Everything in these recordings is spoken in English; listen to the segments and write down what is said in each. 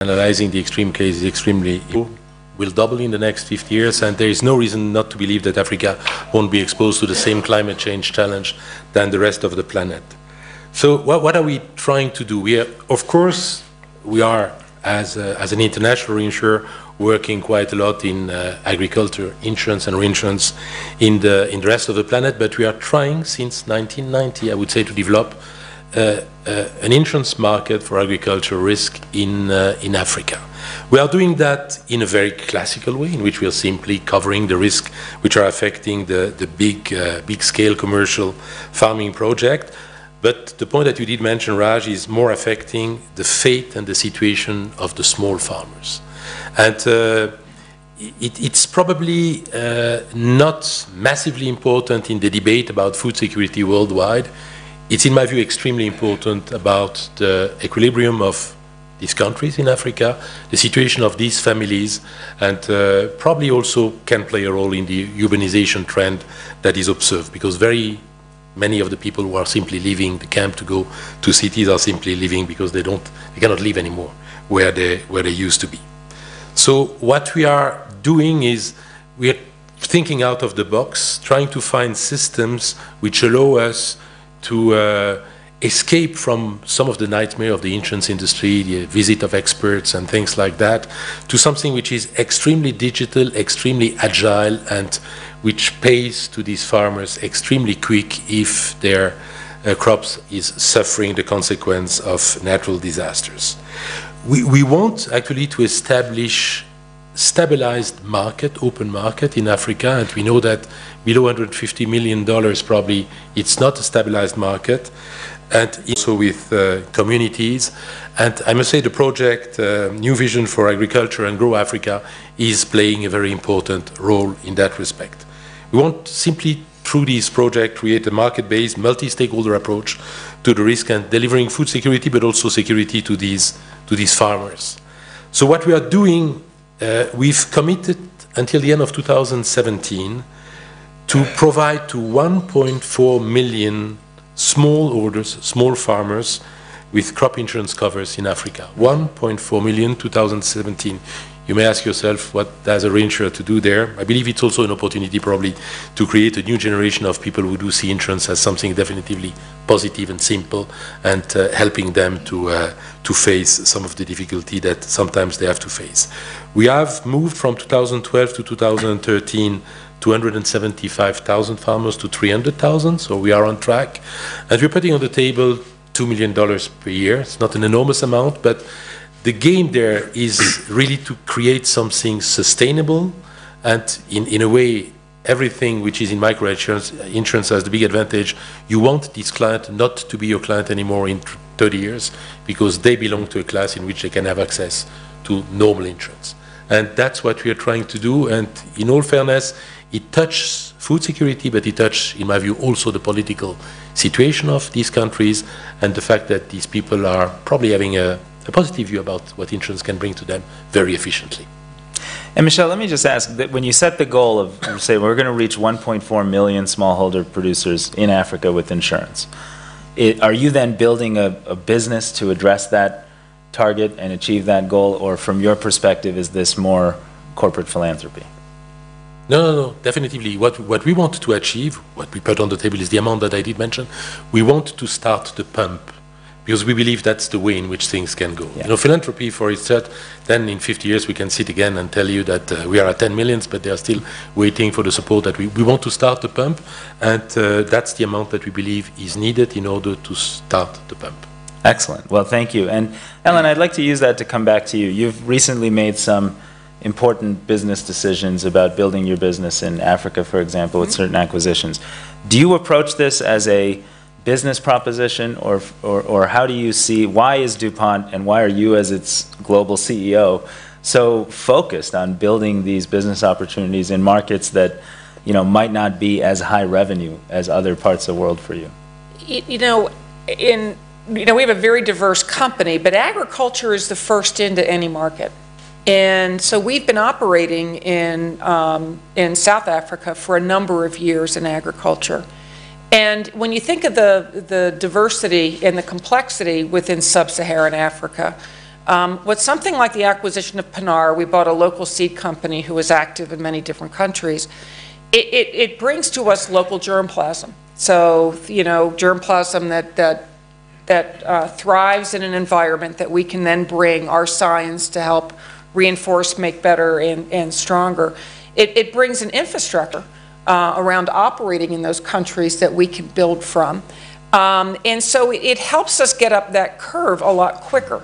analyzing the extreme cases extremely will double in the next 50 years, and there is no reason not to believe that Africa won't be exposed to the same climate change challenge than the rest of the planet. So what are we trying to do? We are, of course, we are, as an international reinsurer, working quite a lot in agriculture, insurance and reinsurance in the rest of the planet, but we are trying since 1990, I would say, to develop an insurance market for agricultural risk in Africa. We are doing that in a very classical way, in which we are simply covering the risk which are affecting the big-scale commercial farming project. But the point that you did mention, Raj, is more affecting the fate and the situation of the small farmers. And it's probably not massively important in the debate about food security worldwide. It's, in my view, extremely important about the equilibrium of these countries in Africa, the situation of these families, and probably also can play a role in the urbanization trend that is observed, because very many of the people who are simply leaving the camp to go to cities are simply leaving because they cannot live anymore where they used to be. So what we are doing is we are thinking out of the box, trying to find systems which allow us to escape from some of the nightmare of the insurance industry, the visit of experts and things like that, to something which is extremely digital, extremely agile, and which pays to these farmers extremely quick if their crops is suffering the consequence of natural disasters. We want actually to establish stabilized market, open market in Africa, and we know that below $150 million probably it's not a stabilized market, and also with communities. And I must say the project New Vision for Agriculture and Grow Africa is playing a very important role in that respect. We want simply through this project create a market-based, multi-stakeholder approach to the risk and delivering food security, but also security to these farmers. So what we are doing, we've committed until the end of 2017 to provide to 1.4 million small farmers with crop insurance covers in Africa. 1.4 million 2017. You may ask yourself, what does a reinsurer to do there? I believe it's also an opportunity probably to create a new generation of people who do see insurance as something definitively positive and simple, and helping them to face some of the difficulty that sometimes they have to face. We have moved from 2012 to 2013 275,000 farmers to 300,000, so we are on track. And we're putting on the table $2 million per year. It's not an enormous amount, but the game there is really to create something sustainable, and in a way, everything which is in microinsurance has the big advantage. You want this client not to be your client anymore in 30 years, because they belong to a class in which they can have access to normal insurance. And that's what we are trying to do, and in all fairness, it touches food security, but it touches, in my view, also the political situation of these countries, and the fact that these people are probably having a positive view about what insurance can bring to them very efficiently. And Michel, let me just ask, that when you set the goal of, say, we're going to reach 1.4 million smallholder producers in Africa with insurance, are you then building a business to address that target and achieve that goal, or from your perspective, is this more corporate philanthropy? No, definitely. What we want to achieve, what we put on the table, is the amount that I did mention. We want to start the pump, because we believe that's the way in which things can go. Yeah. You know, philanthropy, for its set, then in 50 years we can sit again and tell you that we are at 10 millions, but they are still waiting for the support that we want to start the pump, and that's the amount that we believe is needed in order to start the pump. Excellent. Well, thank you. And Ellen, I'd like to use that to come back to you. You've recently made some important business decisions about building your business in Africa, for example, with certain acquisitions. Do you approach this as a business proposition, or how do you see, why is DuPont, and why are you as its global CEO so focused on building these business opportunities in markets that, you know, might not be as high revenue as other parts of the world for you? We have a very diverse company, but agriculture is the first into any market. And so we've been operating in South Africa for a number of years in agriculture. And when you think of the diversity and the complexity within sub-Saharan Africa, With something like the acquisition of Pinar, we bought a local seed company who was active in many different countries. It brings to us local germplasm. So, you know, germplasm that thrives in an environment that we can then bring our science to help reinforce, make better, and stronger. It brings an infrastructure around operating in those countries that we can build from. And so it helps us get up that curve a lot quicker.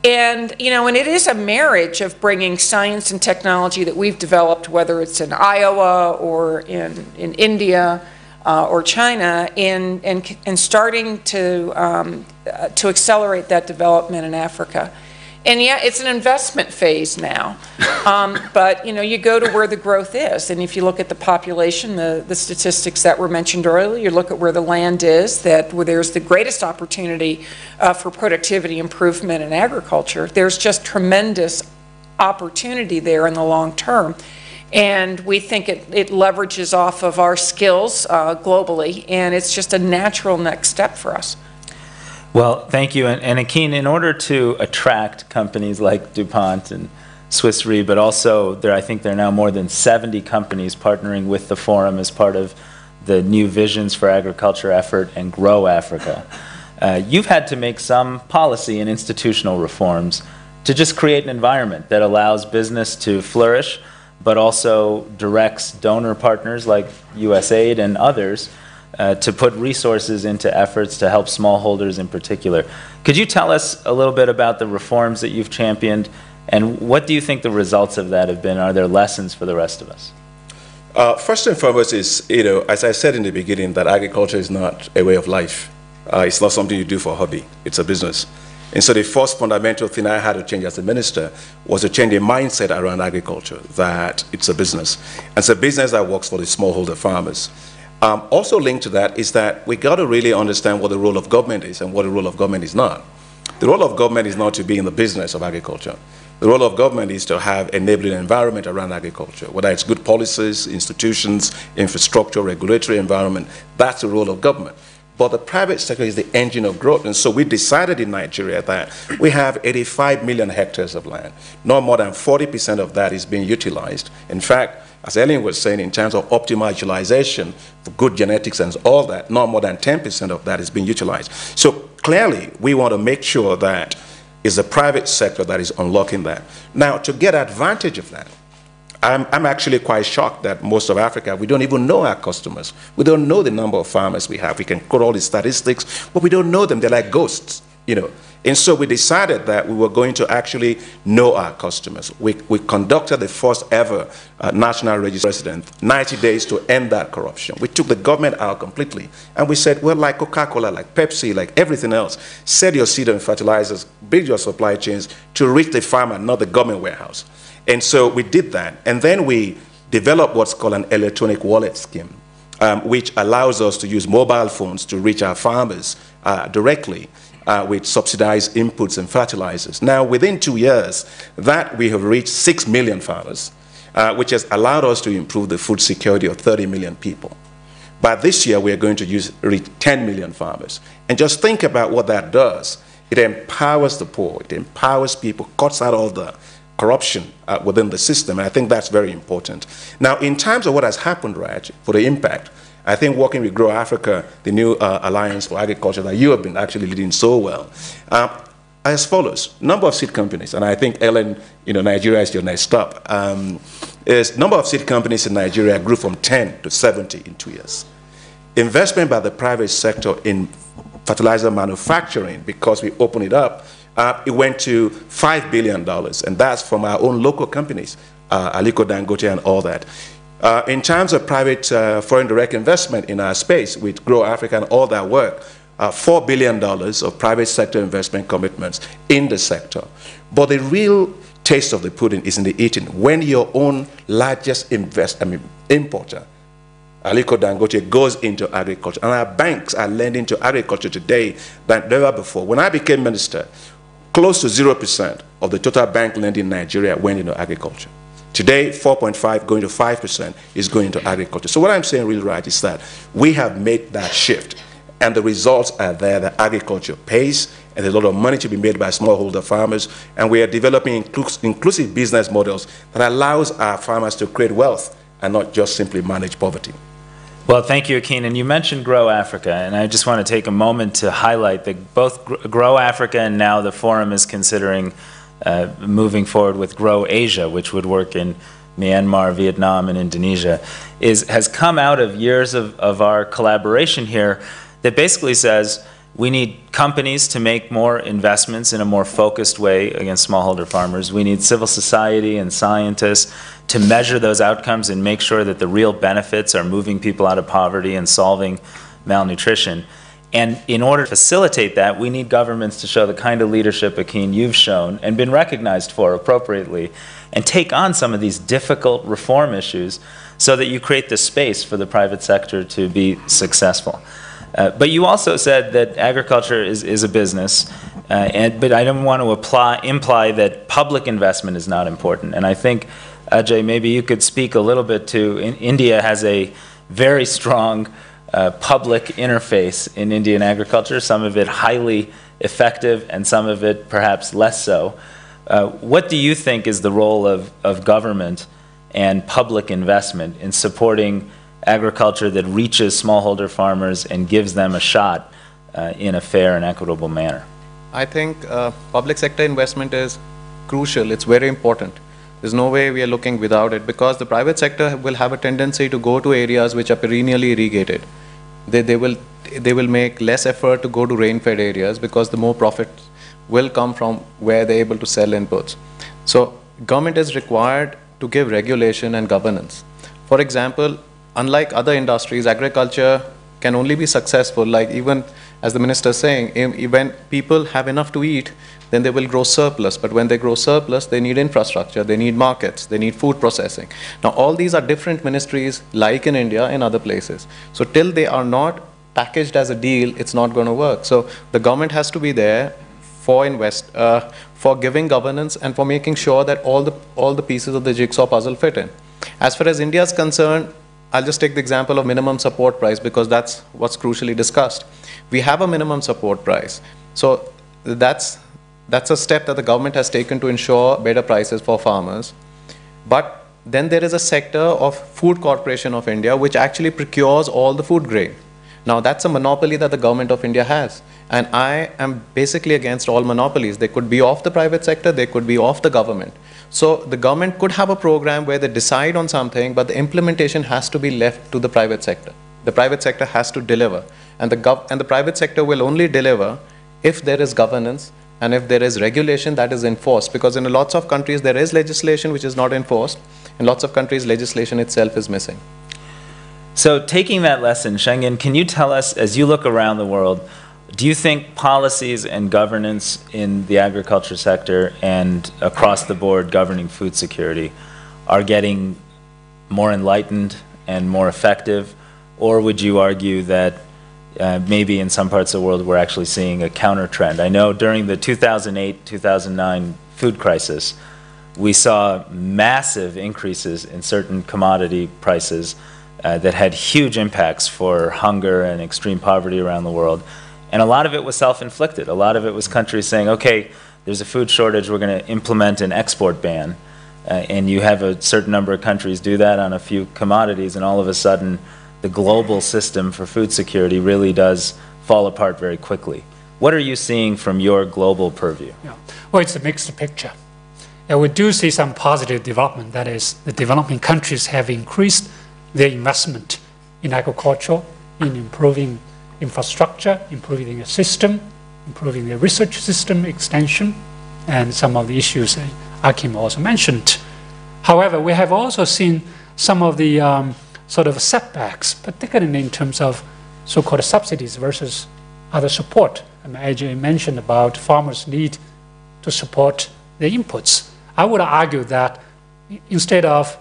And, you know, and it is a marriage of bringing science and technology that we've developed, whether it's in Iowa or in India or China, and starting to accelerate that development in Africa. And yeah, it's an investment phase now, but you know, you go to where the growth is, and if you look at the population, the statistics that were mentioned earlier, you look at where the land is, where there's the greatest opportunity for productivity improvement in agriculture. There's just tremendous opportunity there in the long term, and we think it leverages off of our skills globally, and it's just a natural next step for us. Well, thank you. And Akeen, in order to attract companies like DuPont and Swiss Re, but also I think there are now more than 70 companies partnering with the forum as part of the New Visions for Agriculture effort and Grow Africa. You've had to make some policy and institutional reforms to just create an environment that allows business to flourish, but also directs donor partners like USAID and others to put resources into efforts to help smallholders in particular. Could you tell us a little bit about the reforms that you've championed, and what do you think the results of that have been? Are there lessons for the rest of us? First and foremost is, you know, as I said in the beginning, that agriculture is not a way of life. It's not something you do for a hobby. It's a business. And so the first fundamental thing I had to change as a minister was to change the mindset around agriculture, that it's a business. And it's a business that works for the smallholder farmers. Also linked to that is that we got to really understand what the role of government is and what the role of government is not. The role of government is not to be in the business of agriculture. The role of government is to have enabling environment around agriculture, whether it's good policies, institutions, infrastructure, regulatory environment. That's the role of government. But the private sector is the engine of growth. And so we decided in Nigeria that we have 85 million hectares of land. No more than 40% of that is being utilized. In fact, as Ellen was saying, in terms of optimal utilization for good genetics and all that, not more than 10% of that is being utilized. So clearly, we want to make sure that it's the private sector that is unlocking that. Now, to get advantage of that, I'm actually quite shocked that most of Africa, we don't even know our customers. We don't know the number of farmers we have. We can quote all the statistics, but we don't know them. They're like ghosts, you know. And so we decided that we were going to actually know our customers. We conducted the first ever national register president, 90 days to end that corruption. We took the government out completely. And we said, well, like Coca-Cola, like Pepsi, like everything else, sell your seed and fertilizers, build your supply chains to reach the farmer, not the government warehouse. And so we did that. And then we developed what's called an electronic wallet scheme, which allows us to use mobile phones to reach our farmers directly. With subsidized inputs and fertilizers. Now, within 2 years, that we have reached 6 million farmers, which has allowed us to improve the food security of 30 million people. By this year, we are going to reach 10 million farmers. And just think about what that does. It empowers the poor. It empowers people, cuts out all the corruption within the system. And I think that's very important. Now, in terms of what has happened, Raj, for the impact, I think working with Grow Africa, the new alliance for agriculture that you have been actually leading so well, as follows: number of seed companies, and I think Ellen, you know, Nigeria is your next stop. Is number of seed companies in Nigeria grew from 10 to 70 in 2 years. Investment by the private sector in fertilizer manufacturing, because we opened it up, it went to $5 billion, and that's from our own local companies, Aliko Dangote and all that. In terms of private foreign direct investment in our space with Grow Africa and all that work, $4 billion of private sector investment commitments in the sector. But the real taste of the pudding is in the eating. When your own largest importer, Aliko Dangote, goes into agriculture, and our banks are lending to agriculture today than never before. When I became minister, close to 0% of the total bank lending in Nigeria went into agriculture. Today, 4.5 going to 5% is going to agriculture. So what I'm saying really right is that we have made that shift, and the results are there that agriculture pays, and there's a lot of money to be made by smallholder farmers, and we are developing inclusive business models that allows our farmers to create wealth and not just simply manage poverty. Well, thank you, Akin. And you mentioned Grow Africa, and I just want to take a moment to highlight that both Grow Africa and now the Forum is considering moving forward with Grow Asia, which would work in Myanmar, Vietnam, and Indonesia, has come out of years of our collaboration here that basically says we need companies to make more investments in a more focused way against smallholder farmers. We need civil society and scientists to measure those outcomes and make sure that the real benefits are moving people out of poverty and solving malnutrition. And in order to facilitate that, we need governments to show the kind of leadership, Akin, you've shown and been recognized for appropriately, and take on some of these difficult reform issues so that you create the space for the private sector to be successful. But you also said that agriculture is a business, but I don't want to imply that public investment is not important. And I think, Ajay, maybe you could speak a little bit to, India has a very strong public interface in Indian agriculture, some of it highly effective and some of it perhaps less so. What do you think is the role of government and public investment in supporting agriculture that reaches smallholder farmers and gives them a shot in a fair and equitable manner? I think public sector investment is crucial. It's very important. There's no way we are looking without it, because the private sector will have a tendency to go to areas which are perennially irrigated. They will make less effort to go to rain-fed areas because the more profit will come from where they're able to sell inputs. So government is required to give regulation and governance. For example, unlike other industries, agriculture can only be successful, like even as the minister is saying, when people have enough to eat, then they will grow surplus. But when they grow surplus, they need infrastructure, they need markets, they need food processing. Now, all these are different ministries, like in India and other places. So till they are not packaged as a deal, it's not going to work. So the government has to be there for giving governance and for making sure that all the pieces of the jigsaw puzzle fit in. As far as India is concerned, I'll just take the example of minimum support price, because that's what's crucially discussed. We have a minimum support price. So that's a step that the government has taken to ensure better prices for farmers. But then there is a sector of Food Corporation of India which actually procures all the food grain. Now that's a monopoly that the government of India has. And I am basically against all monopolies. They could be of the private sector, they could be of the government. So the government could have a program where they decide on something, but the implementation has to be left to the private sector. The private sector has to deliver. And the private sector will only deliver if there is governance and if there is regulation that is enforced. Because in lots of countries there is legislation which is not enforced. In lots of countries legislation itself is missing. So taking that lesson, Shengen, can you tell us, as you look around the world, do you think policies and governance in the agriculture sector and across the board governing food security are getting more enlightened and more effective? Or would you argue that maybe in some parts of the world we're actually seeing a counter trend? I know during the 2008-2009 food crisis, we saw massive increases in certain commodity prices that had huge impacts for hunger and extreme poverty around the world. And a lot of it was self-inflicted. A lot of it was countries saying, okay, there's a food shortage, we're going to implement an export ban. And you have a certain number of countries do that on a few commodities, and all of a sudden the global system for food security really does fall apart very quickly. What are you seeing from your global purview? Yeah. Well, it's a mixed picture. And we do see some positive development. That is, the developing countries have increased their investment in agriculture, in improving infrastructure, improving the system, improving the research system extension, and some of the issues Akim also mentioned. However, we have also seen some of the sort of setbacks, particularly in terms of so-called subsidies versus other support. As you mentioned about farmers' need to support their inputs. I would argue that instead of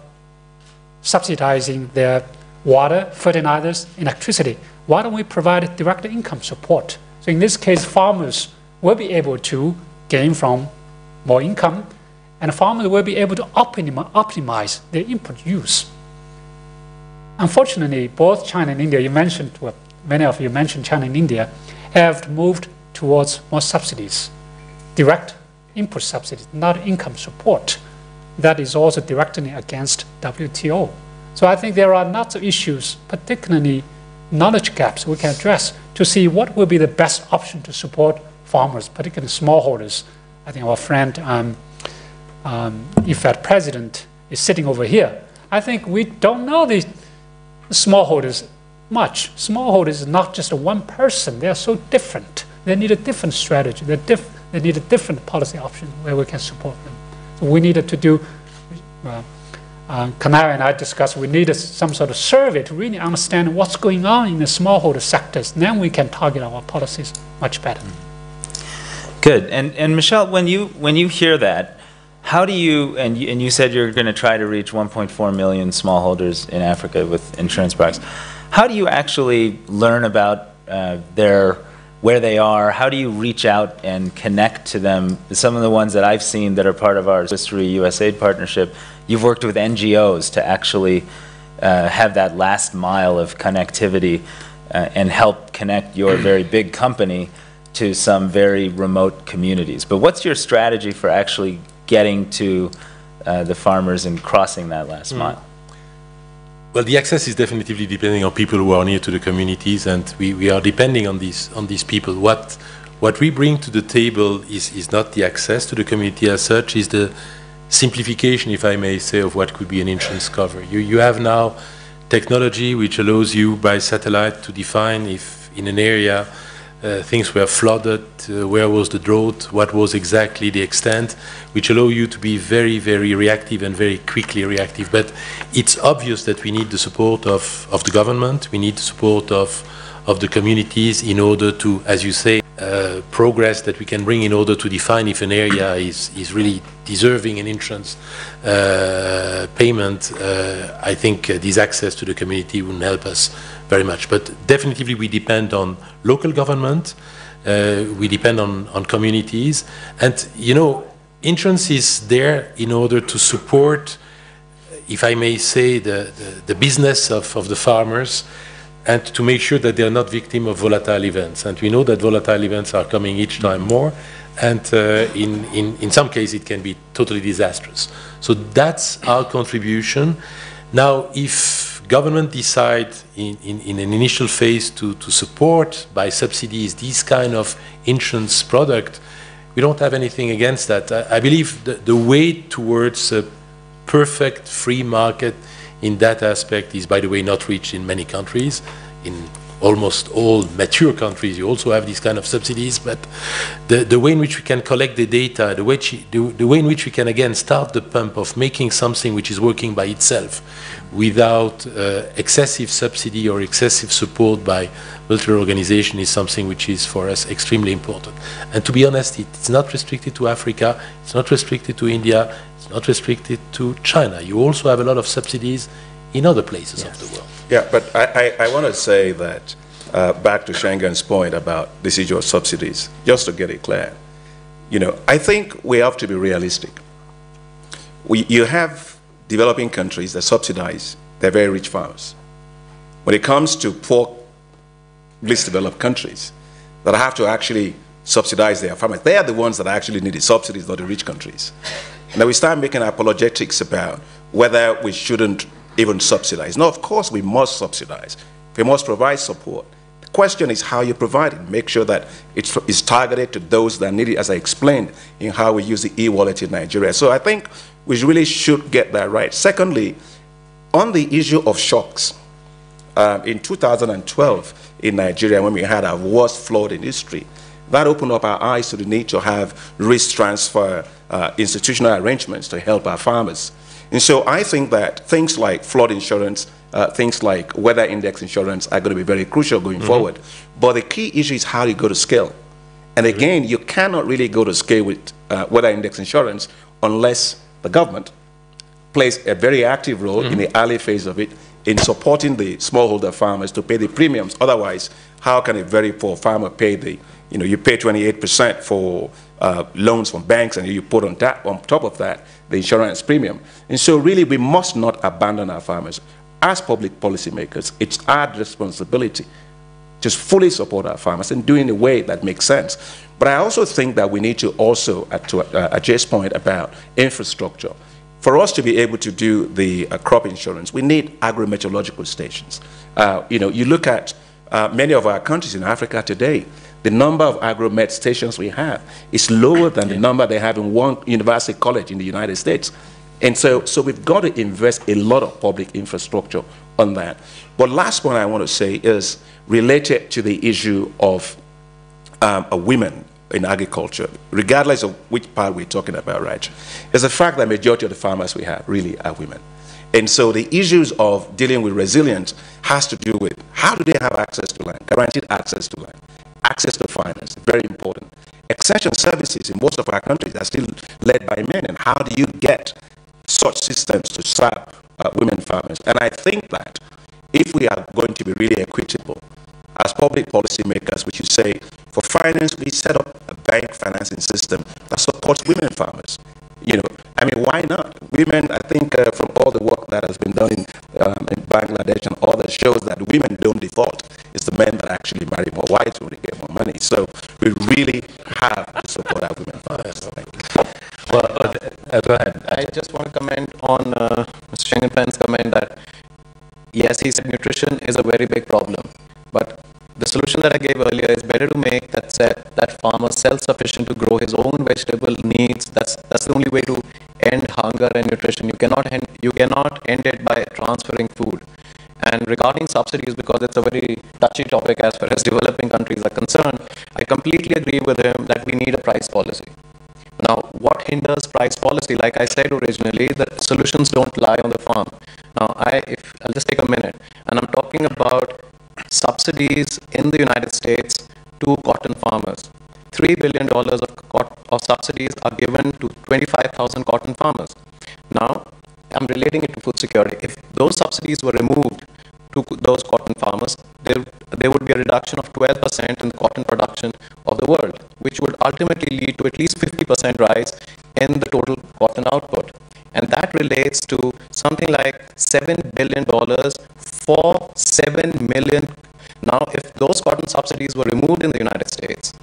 subsidizing their water, fertilizers, electricity, why don't we provide direct income support? So in this case, farmers will be able to gain from more income, and farmers will be able to optimize their input use. Unfortunately, both China and India, you mentioned, well, many of you mentioned China and India, have moved towards more subsidies, direct input subsidies, not income support. That is also directly against WTO. So I think there are lots of issues, particularly knowledge gaps we can address to see what will be the best option to support farmers, particularly smallholders. I think our friend, IFAD president, is sitting over here. I think we don't know the smallholders much. Smallholders is not just one person. They are so different. They need a different strategy. They need a different policy option where we can support them. So we needed to do, Kanaya and I discussed, we needed some sort of survey to really understand what's going on in the smallholder sectors. Then we can target our policies much better. Good. And Michelle, when you hear that, how do you, and you said you're going to try to reach 1.4 million smallholders in Africa with insurance products. How do you actually learn about where they are? How do you reach out and connect to them? Some of the ones that I've seen that are part of our History USAID partnership, you've worked with NGOs to actually have that last mile of connectivity and help connect your very big company to some very remote communities. But what's your strategy for actually getting to the farmers and crossing that last mile? Well, the access is definitely depending on people who are near to the communities, and we are depending on these people. What we bring to the table is not the access to the community as such, is the simplification, if I may say, of what could be an insurance cover. You have now technology which allows you by satellite to define if in an area things were flooded, where was the drought, what was exactly the extent, which allow you to be very, very reactive and very quickly reactive. But it's obvious that we need the support of the government, we need the support of the communities in order to, as you say, progress that we can bring in order to define if an area is really deserving an insurance payment. I think this access to the community will help us very much. But definitely we depend on local government, we depend on communities, and you know, insurance is there in order to support, if I may say, the business of the farmers, and to make sure that they are not victim of volatile events. And we know that volatile events are coming each time more, and in some cases it can be totally disastrous. So that's our contribution. Now, if government decide in an initial phase to support by subsidies these kind of insurance product, we don't have anything against that. I believe the way towards a perfect free market in that aspect is, by the way, not reached in many countries. In almost all mature countries, you also have these kind of subsidies, but the way in which we can collect the data, the way in which we can, again, start the pump of making something which is working by itself without excessive subsidy or excessive support by multilateral organization is something which is, for us, extremely important. And to be honest, it's not restricted to Africa, it's not restricted to India, it's not restricted to China. You also have a lot of subsidies in other places of the world. Yeah, but I want to say that, back to Shangan's point about this issue of subsidies, just to get it clear, you know, I think we have to be realistic. You have developing countries that subsidize their very rich farmers. When it comes to poor, least developed countries that have to actually subsidize their farmers, they are the ones that actually need the subsidies, not the rich countries. And then we start making apologetics about whether we shouldn't even subsidize. No, of course we must subsidize. We must provide support. The question is how you provide it. Make sure that it's targeted to those that need it, as I explained in how we use the e-wallet in Nigeria. So I think we really should get that right. Secondly, on the issue of shocks, in 2012 in Nigeria, when we had our worst flood in history, that opened up our eyes to the need to have risk transfer institutional arrangements to help our farmers. And so I think that things like flood insurance, things like weather index insurance are going to be very crucial going forward. But the key issue is how you go to scale. And again, you cannot really go to scale with weather index insurance unless the government plays a very active role in the early phase of it in supporting the smallholder farmers to pay the premiums. Otherwise, how can a very poor farmer pay the, you know, you pay 28% for loans from banks, and you put on top of that the insurance premium. And so really we must not abandon our farmers. As public policymakers, it's our responsibility just fully support our farmers and do it in a way that makes sense. But I also think that we need to also, to Ajay's point about infrastructure, for us to be able to do the crop insurance, we need agrometeorological stations. You look at many of our countries in Africa today, the number of agromet stations we have is lower than the number they have in one university college in the United States. And so we've got to invest a lot of public infrastructure on that. But last point I want to say is related to the issue of women in agriculture, regardless of which part we're talking about, right? It's the fact that the majority of the farmers we have really are women. And so the issues of dealing with resilience has to do with how do they have access to land, guaranteed access to land, access to finance, very important. Extension services in most of our countries are still led by men, and how do you get such systems to serve women farmers? And I think that if we are going to be really equitable, as public policy makers, we should say, for finance, we set up a bank financing system that supports women farmers. Why not? Women, I think from all the work that has been done in Bangladesh and others shows that women don't default. It's the men that actually marry more wives when they get more money. So we really have to support our women farmers. Thank you. Well, go ahead. I just want to comment on Mr. Shengenpen's comment that, yes, he said nutrition is a very big problem. But the solution that I gave earlier is better to make that farmer self-sufficient to grow his own vegetable needs. That's the only way to end hunger and nutrition. You cannot end it by transferring food. And regarding subsidies, because it's a very touchy topic as far as developing countries are concerned, I completely agree with him that we need a price policy. Now, what hinders price policy? Like I said originally, the solutions don't lie on the farm. Now, I'll just take a minute, and I'm talking about subsidies in the United States to cotton farmers. $3 billion of subsidies are given to 25,000 cotton farmers. Now, I'm relating it to food security. If those subsidies were removed to those cotton farmers, there would be a reduction of 12% in the cotton production of the world, which would ultimately lead to at least 50% rise in the total cotton output. And that relates to something like $7 billion for 7 million. Now, if those cotton subsidies were removed in the United States,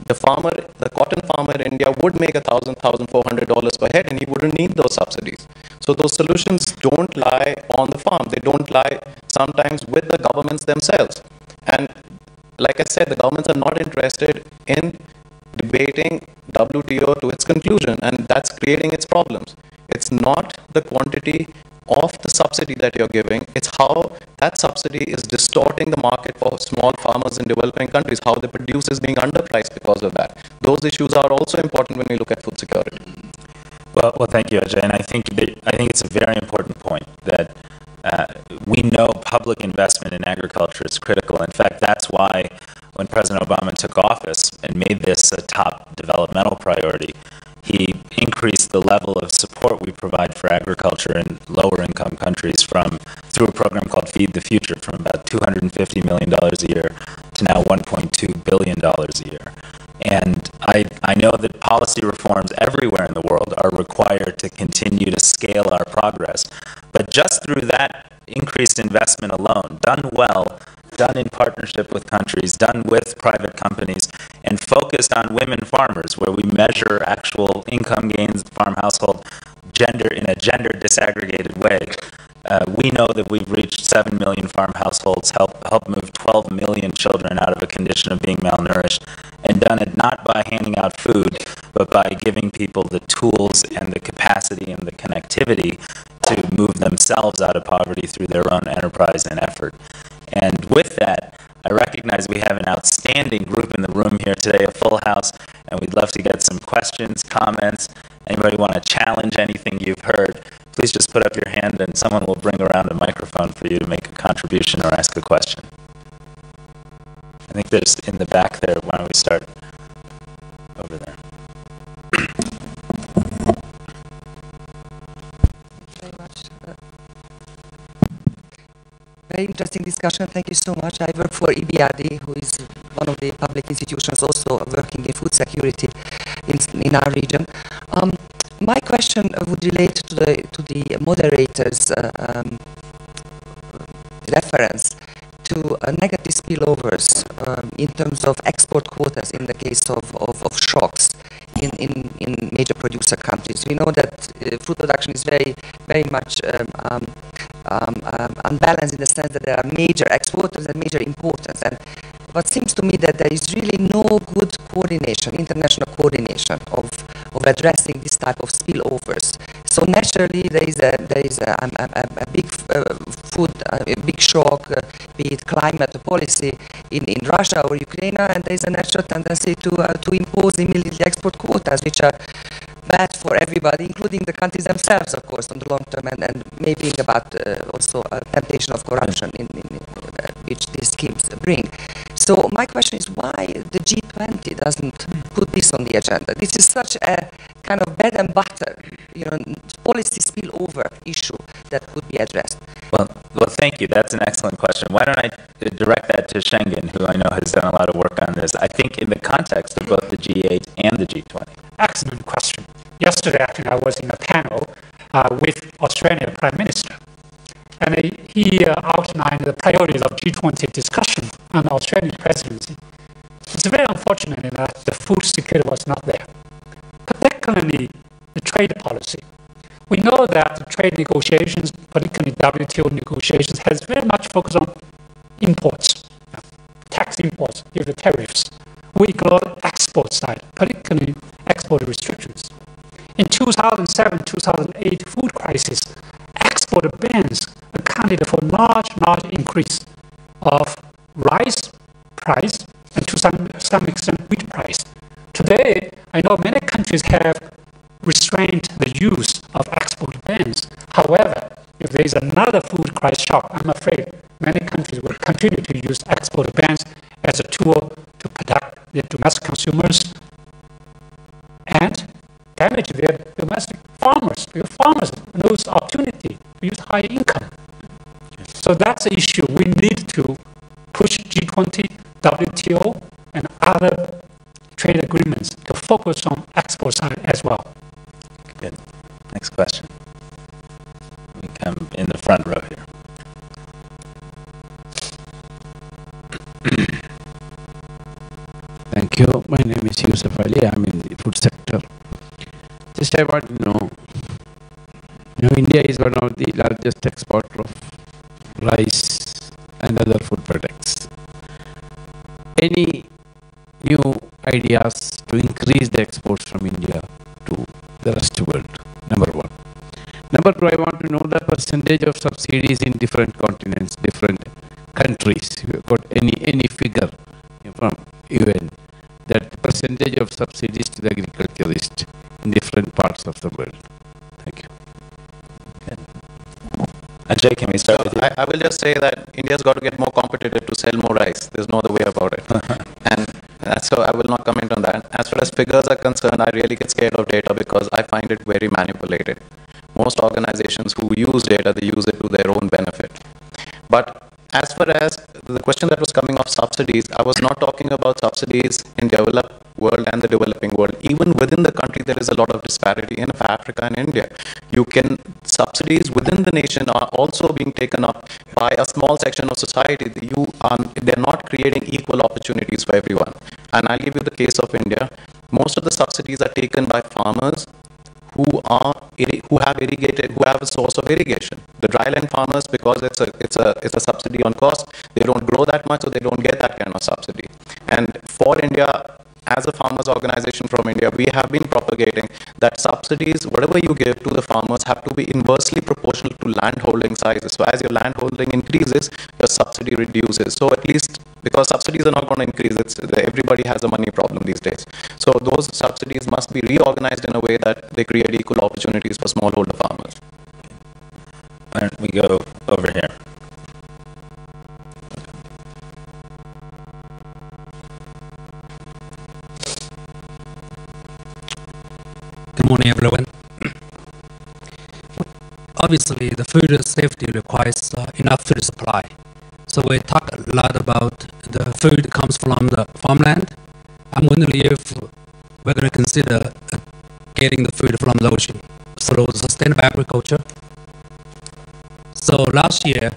the cotton farmer in India would make $1,000, $1,400 per head, and he wouldn't need those subsidies. So those solutions don't lie on the farm. They don't lie sometimes with the governments themselves. And like I said, the governments are not interested in debating WTO to its conclusion, and that's creating its problems. It's not the quantity of the subsidy that you're giving, it's how that subsidy is distorting the market for small farmers in developing countries, how the produce is being underpriced because of that. Those issues are also important when we look at food security. Well, thank you, Ajay. And I think it's a very important point that we know public investment in agriculture is critical. In fact, that's why when President Obama took office and made this a top developmental priority, he increased the level of support we provide for agriculture in lower income countries through a program called Feed the Future, from about $250 million a year to now $1.2 billion a year. And I know that policy reforms everywhere in the world are required to continue to scale our progress. But just through that increased investment alone, done well, done in partnership with countries, done with private companies, and focused on women farmers, where we measure actual income gains, farm household, gender in a gender disaggregated way, we know that we've reached 7 million farm households, help move 12 million children out of a condition of being malnourished, and done it not by handing out food, but by giving people the tools and the capacity and the connectivity to move themselves out of poverty through their own enterprise and effort. And with that, I recognize we have an outstanding group in the room here today, a full house, and we'd love to get some questions, comments. Anybody want to challenge anything you've heard, please just put up your hand and someone will bring around a microphone for you to make a contribution or ask a question. I think there's in the back there. Why don't we start over there? Very much. Very interesting discussion. Thank you so much. I work for EBRD, who is one of the public institutions also working in food security in our region. My question would relate to the moderator's reference to negative spillovers in terms of export quotas in the case of shocks in major producer countries. We know that food production is very much unbalanced in the sense that there are major exporters and major importers. And what seems to me that there is really no good coordination, international coordination of addressing this type of spillovers. So naturally, there is a big a big shock, be it climate policy in Russia or Ukraine, and there is a natural tendency to impose immediately export quotas, which are bad for everybody, including the countries themselves, of course, on the long term, and maybe about also a temptation of corruption which these schemes bring. So my question is, why the G20 doesn't put this on the agenda? This is such a kind of bread and butter, policy spillover issue that could be addressed. Well, thank you. That's an excellent question. Why don't I direct that to Schengen, who I know has done a lot of work on this, I think in the context of both the G8 and the G20. Excellent question. Yesterday, actually, I was in a panel with Australian Prime Minister, and he outlined the priorities of G20 discussion on the Australian presidency. It's very unfortunate that the food security was not there, particularly the trade policy. We know that the trade negotiations, particularly WTO negotiations, has very much focused on imports, tax imports, due to tariffs. We ignore the export side, particularly export restrictions. In 2007-2008 food crisis, export bans accounted for large increase of rice price and to some extent wheat price. Today, I know many countries have restrained the use of export bans. However, if there is another food price shock, I'm afraid many countries will continue to use export bans as a tool to protect their domestic consumers and damage their domestic farmers, because farmers lose opportunity to use higher income. So that's the issue. We need to push G20, WTO, and other trade agreements to focus on export side as well. Good. Next question. We come in the front row here. Thank you. My name is Yusuf Ali. I'm in the food sector. Just I want to know, India is one of the largest exporter of rice and other food products. Any new ideas to increase the exports from India to the rest of the world? Number one. Number two, I want to know the percentage of subsidies in different continents, different countries. If you got any figure from UN, that percentage of subsidies to the agriculturist in different parts of the world. Thank you. Ajay, can we start with you? I will just say that India's got to get more competitive to sell more rice. There's no other way about it. And so I will not comment on that. As far as figures are concerned, I really get scared of data because I find it very manipulated. Most organizations who use data, they use it to their own benefit. But as far as the question that was coming of subsidies, I was not talking about subsidies in developed world and the developing world. Even within the country, there is a lot of disparity in Africa and India. Subsidies within the nation are also being taken up by a small section of society. They're not creating equal opportunities for everyone. And I'll give you the case of India. Most of the subsidies are taken by farmers who have a source of irrigation. The dryland farmers, because it's a subsidy on cost, they don't grow that much, so they don't get that kind of subsidy. And for India, as a farmers organization from India, we have been propagating that subsidies, whatever you give to the farmers, have to be inversely proportional to land holding sizes. So as your land holding increases, your subsidy reduces. So at least, because subsidies are not going to increase, everybody has a money problem these days. So those subsidies must be reorganized in a way that they create equal opportunities for smallholder farmers. Why don't we go over here? Good morning, everyone. Obviously, the food safety requires enough food supply. So we talk a lot about the food comes from the farmland. I'm wondering if we're going to consider getting the food from the ocean through sustainable agriculture. So last year,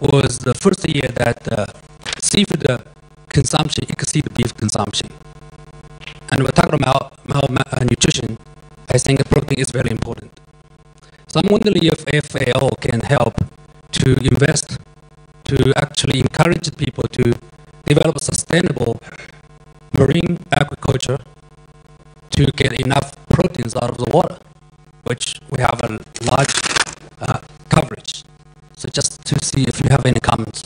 was the first year that seafood consumption exceeded beef consumption. And we're talking about nutrition. I think protein is very important. So I'm wondering if FAO can help to invest to actually encourage people to develop sustainable marine agriculture to get enough proteins out of the water, which we have a large coverage. So just to see if you have any comments.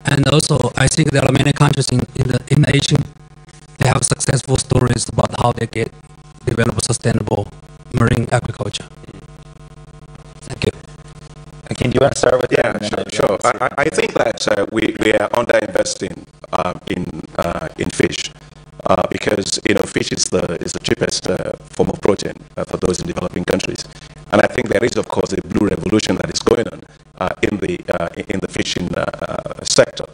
And also, I think there are many countries in Asia, they have successful stories about how they develop sustainable marine agriculture. Thank you. Akin, do you want to start with Yeah, that? sure. I think that we are underinvesting in fish because fish is the cheapest form of protein for those in developing countries, and I think there is, of course, a blue revolution that is going on in the fishing sector.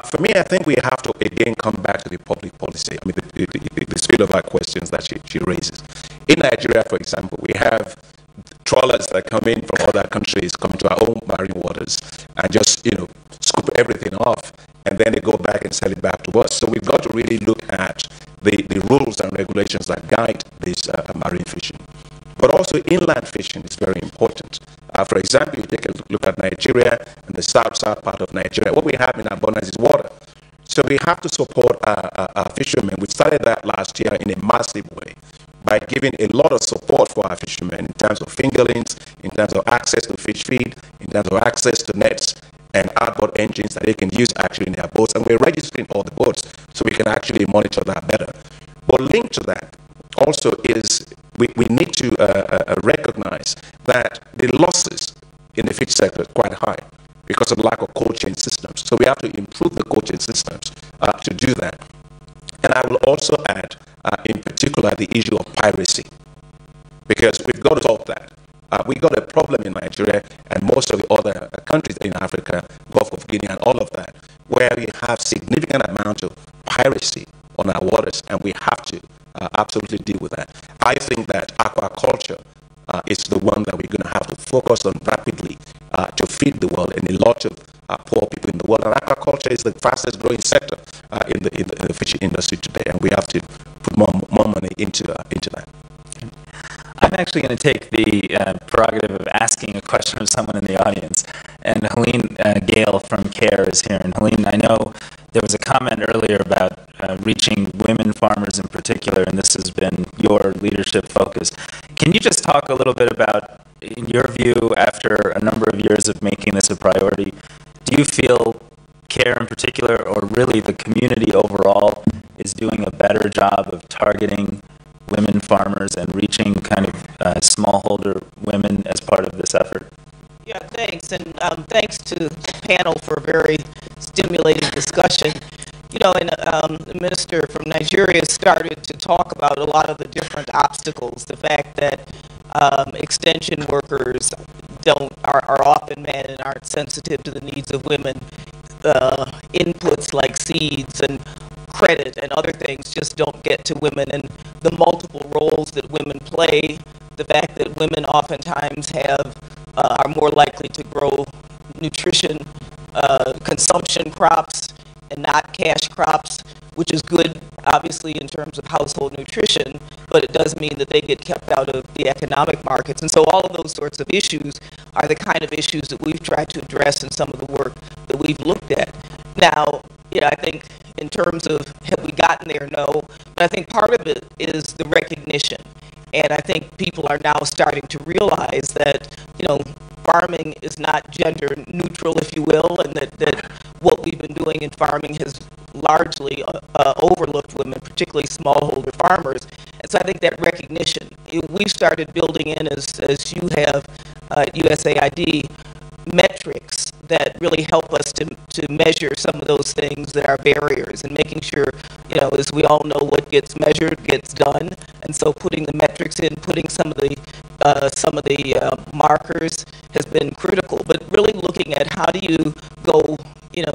For me, I think we have to again come back to the public policy. I mean, the spirit of our questions that she raises. In Nigeria, for example, we have trawlers that come in from other countries, come to our own marine waters, and just scoop everything off, and then they go back and sell it back to us. So we've got to really look at the rules and regulations that guide this marine fishing. But also inland fishing is very important. For example, you take a look at Nigeria and the south part of Nigeria. What we have in abundance is water. So we have to support our fishermen. We started that last year in a massive way by giving a lot of support for our fishermen in terms of fingerlings, in terms of access to fish feed, in terms of access to nets and outboard engines that they can use actually in their boats. And we're registering all the boats so we can actually monitor that better. But linked to that also is we need to recognize that the losses in the fish sector are quite high because of lack of cold chain systems. So we have to improve the cold chain systems to do that. And I will also add, in particular, the issue of piracy, because we've got to solve that. We've got a problem in Nigeria and most of the other countries in Africa, Gulf of Guinea and all of that, where we have significant amount of piracy on our waters, and we have to absolutely deal with that. I think that aquaculture is the one that we're going to have to focus on rapidly to feed the world and a lot of poor people in the world. And aquaculture is the fastest growing sector in the fishing industry today, and we have to put more money into that. I'm actually going to take the prerogative of asking a question of someone in the audience. And Helene Gale from CARE is here. And Helene, I know there was a comment earlier about reaching women farmers in particular, and this has been your leadership focus. Can you just talk a little bit about, in your view, after a number of years of making this a priority, do you feel CARE in particular, or really the community overall, is doing a better job of targeting women farmers and reaching kind of smallholder women as part of this effort? Yeah, thanks. And thanks to the panel for a very stimulating discussion. And the minister from Nigeria started to talk about a lot of the different obstacles, the fact that extension workers are often men and aren't sensitive to the needs of women. Inputs like seeds and credit and other things just don't get to women, and the multiple roles that women play, the fact that women oftentimes are more likely to grow nutrition, consumption crops and not cash crops, which is good, obviously, in terms of household nutrition, but it does mean that they get kept out of the economic markets. And so all of those sorts of issues are the kind of issues that we've tried to address in some of the work that we've looked at. Now, I think in terms of have we gotten there, no, but I think part of it is the recognition. And I think people are now starting to realize that, farming is not gender neutral, if you will, and that what we've been doing in farming has largely overlooked women, particularly smallholder farmers. And so I think that recognition, we've started building in, as you have at USAID, metrics that really help us to measure some of those things that are barriers, and making sure, as we all know, what gets measured gets done. And so putting the metrics in, putting some of the markers has been critical. But really looking at how do you go,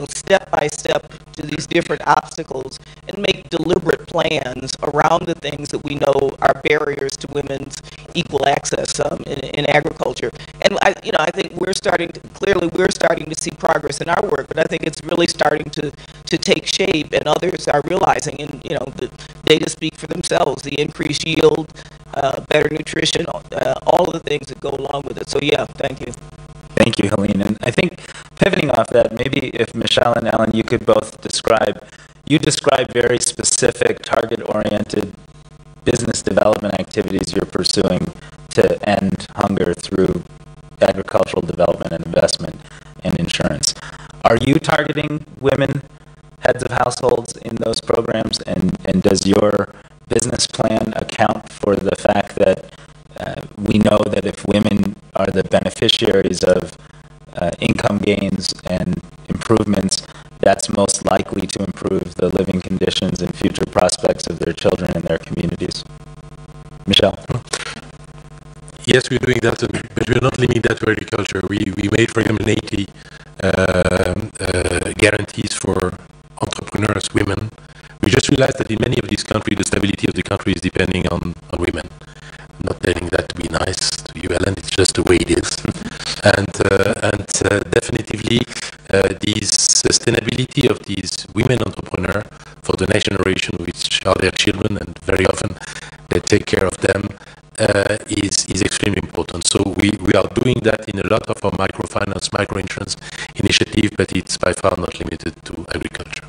step by step to these different obstacles and make deliberate plans around the things that we know are barriers to women's equal access in agriculture. And I think we're starting to see progress in our work, but I think it's really starting to take shape, and others are realizing, and the data speak for themselves, the increased yield, better nutrition, all of the things that go along with it. So yeah, thank you. Thank you, Helene. And I think pivoting off that, maybe if Michelle and Ellen, you could both describe very specific target-oriented business development activities you're pursuing to end hunger through agricultural development and investment and insurance. Are you targeting women heads of households in those programs, and does your business plan account for the fact that we know that if women are the beneficiaries of income gains and improvements, that's most likely to improve the living conditions and future prospects of their children and their communities? Michelle? Yes, we're doing that, but we're not limiting that to agriculture. We made, for example, 80 guarantees for entrepreneurs, women. We just realized that in many of these countries, the stability of the country is depending on women. I'm not telling that to be nice to you, Ellen, it's just the way it is. And definitively, the sustainability of these women entrepreneurs for the next generation, which are their children, and very often they take care of them, is extremely important. So we are doing that in a lot of our microfinance, microinsurance initiative, but it's by far not limited to agriculture.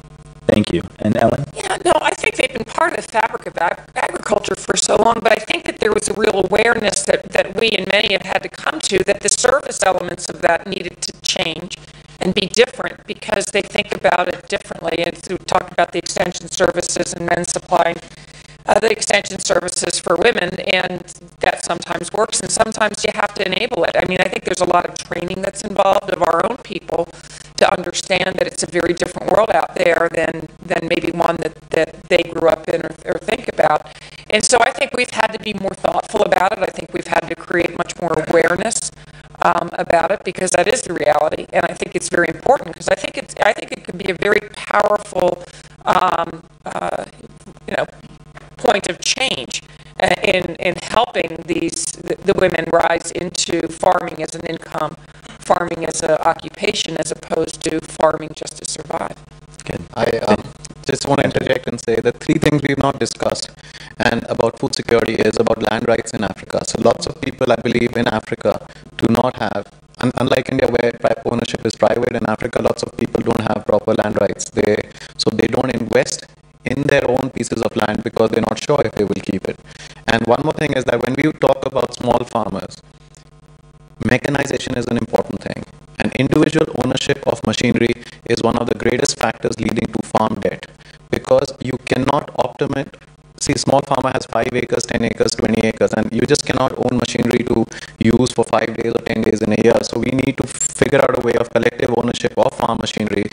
Thank you. And Ellen? Yeah, no, I think they've been part of the fabric of agriculture for so long, but I think that there was a real awareness that we and many have had to come to, that the service elements of that needed to change and be different because they think about it differently. And so we talked about the extension services and men supplying the extension services for women, and that sometimes works, and sometimes you have to enable it. I mean, I think there's a lot of training that's involved of our own people to understand that it's a very different world out there than maybe one that they grew up in or think about. And so I think we've had to be more thoughtful about it. I think we've had to create much more awareness about it, because that is the reality, and I think it's very important, because I think it could be a very powerful point of change in helping the women rise into farming as an income, farming as an occupation, as opposed to farming just to survive. Good. I just want to interject and say that three things we've not discussed and about food security is about land rights in Africa. So lots of people, I believe, in Africa do not have, unlike India where ownership is private, in Africa lots of people don't have proper land rights. So they don't invest in their own pieces of land because they're not sure if they will keep it. And one more thing is that when we talk about small farmers, mechanization is an important thing. And individual ownership of machinery is one of the greatest factors leading to farm debt, because you cannot optimize. See, small farmer has 5 acres, 10 acres, 20 acres, and you just cannot own machinery to use for 5 days or 10 days in a year. So we need to figure out a way of collective ownership of farm machinery,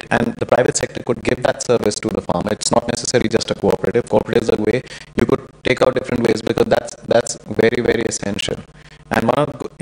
and the private sector could give that service to the farmer. It's not necessarily just a cooperative. Cooperative is a way. You could take out different ways, because that's very, very essential. And one of